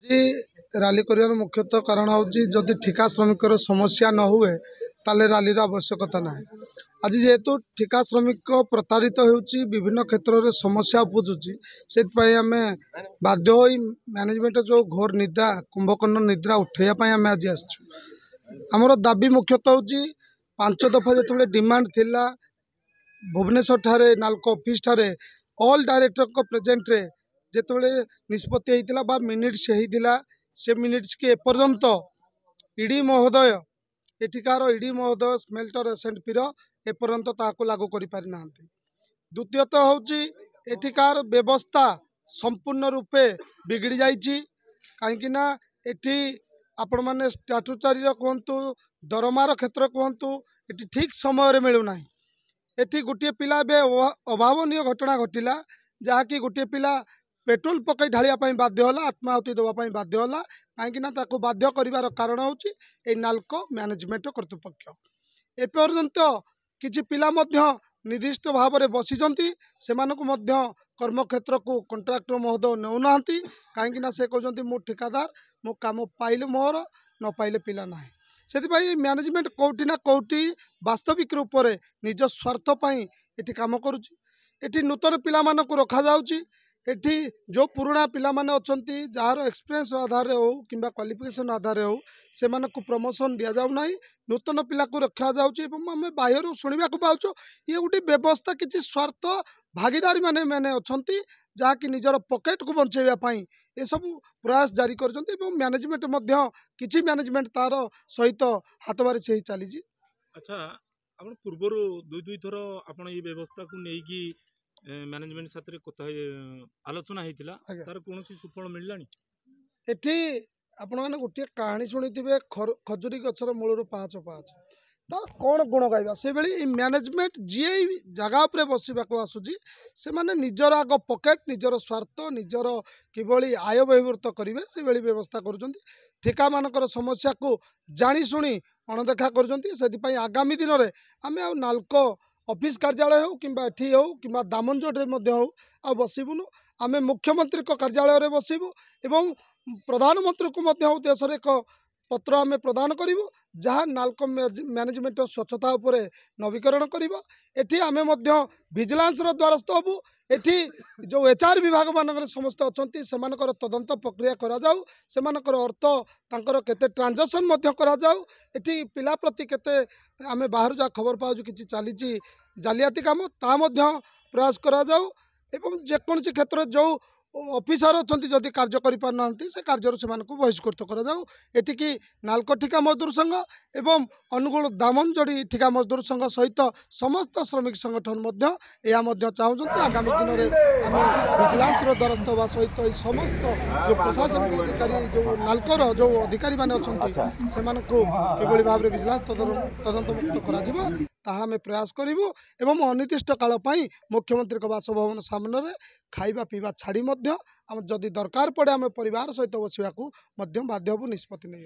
जी rally कर मुख्यतः कारण हूँ जदि ठिका श्रमिकर समस्या न हुए ताले रालीर आवश्यकता ना। आज जेहेतु ठिका श्रमिक प्रताड़ित होउची विभिन्न क्षेत्र में समस्या उपजुची से आम बाध्य हो मैनेजमेंट जो घोर निद्रा कुंभकर्ण निद्रा उठाइवाई आम आज आमर दाबी मुख्यतः हूँ 5 दफा जो डिमांड थिला भुवनेश्वर ठारे नाल्को ऑफिस ठारे ऑल डायरेक्टर प्रेजेंट रे जेतबले निष्पत्ति होइतिला बा मिनिट्स होइतिला से मिनिट्स के एपर्यंत ईडी महोदय एठिकार ईडी महोदय स्मेल्टर एसएनपी एपर्यंत ताको लागू करि पारि नाहंती। द्वितीयतः हूँ एठिकार व्यवस्था संपूर्ण रूपे बिगड़ी जाइछि कहीं ना एठी आपण माने स्टाटुचारी कहतु दरमार क्षेत्र कहतु एठी ठीक समय मिलूना। एठी गोटे पिला बे अभावनीय घटना घटिला जहाँकि गोटे पिला पेट्रोल पकई ढालिया बाध्य होला आत्माहुति देवाई बाध्य होला कहीं ताको बाध्य कर कारण होची ए नाल्को मैनेजमेंट कर्तृपक्ष एपर्यंत किछि पिला मध्य निर्दिष्ट भाव में बसीचंती सेमानकु मध्य कर्मक्षेत्र को कंट्राक्टर महोदय नेउना कहीं से कहते मु ठिकादार मो काम पाइले मोर न पाइले पिला ना से मैनेजमेंट कौटी ना कौटी वास्तविक रूप से निज स्वार्थ ये कम करुँची नूतन पिला मानकु रखा जाउची एठी जो पुराना पिला माने अछंती जार एक्सपीरियंस आधार हो किंबा क्वालिफिकेशन आधार हो से मानकु प्रमोशन दिया जाउ नाही नूतन पिला को रखा जाउची एवं आम बाहर शुणा पाचु ये गोटे व्यवस्था किसी स्वार्थ भागीदारी माने माने अछंती जहाँकि निजर पकेट को बंचाइवाई ये सब प्रयास जारी कर मैनेजमेंट किसी मैनेजमेंट तार सहित हाथ बारी से चली। अच्छा आप पूर्वर दुई थर आप ये व्यवस्था को लेकिन मैनेजमेंट साथ आलोचना होता तार कौन सुफल मिलला एठी आपण मैंने गोटे कहानी शुणी थे खजुरी गचर मूलर पाँच पाँच तार कौन गुण गाइबा से बेली मैनेजमेंट जी जगह उपर बसवाक आसूसी से माने निजर आग पकेट निजर स्वार्थ निजर किभली आय बहिर्भूत करेंगे से बेली व्यवस्था कर ठिका मानकर समस्या को जाशुणी अणदेखा कर आगामी दिन में आम आ नाल्को ऑफिस कार्यालय हो कि हो कि दामनजोड़ हो आ बसबुनु आम मुख्यमंत्री कार्यालय में बसबू एवं प्रधानमंत्री को देश एक पत्र आम प्रदान करूँ जहाँ नाल्को मैनेजमेंट स्वच्छता उपरे नवीकरण करी आम विजिलेंस द्वारस्थ हबू एठी जो एचआर विभाग मान समस्त अच्छा से तदंत प्रक्रिया करा जाऊ से अर्थ तांकर केते ट्रांजेक्शन करा जाऊ एठी पिला प्रति केते आम बाहर जा खबर पाऊँ कि चली जालियाती काम ता प्रयास करा जाऊ एवं जेकोसी क्षेत्र जो ऑफिसर अच्छा जदि कार्य करें से कार्य से बहिष्कृत करा नाल्को ठिका मजदूर संघ एवं अनुगुल दामनजोड़ी ठिका मजदूर संघ सहित समस्त श्रमिक संगठन चाहते आगामी दिन में आम विजिलेंस द्वारस्थ हवा सहित समस्त जो प्रशासनिक अधिकारी जो नाल्कोर जो अधिकारी मैंने अच्छा से किभली भाव में विजिलेंस तदंत मुक्त करा आम प्रयास करूँ एवं अनिर्दिष्ट काल मुख्यमंत्री बासभवन सामने खाइबा पीवा छाड़ी जदि दरकार पड़े आम परिवार सहित बसवाक बाध्य निष्पत्ति नहीं।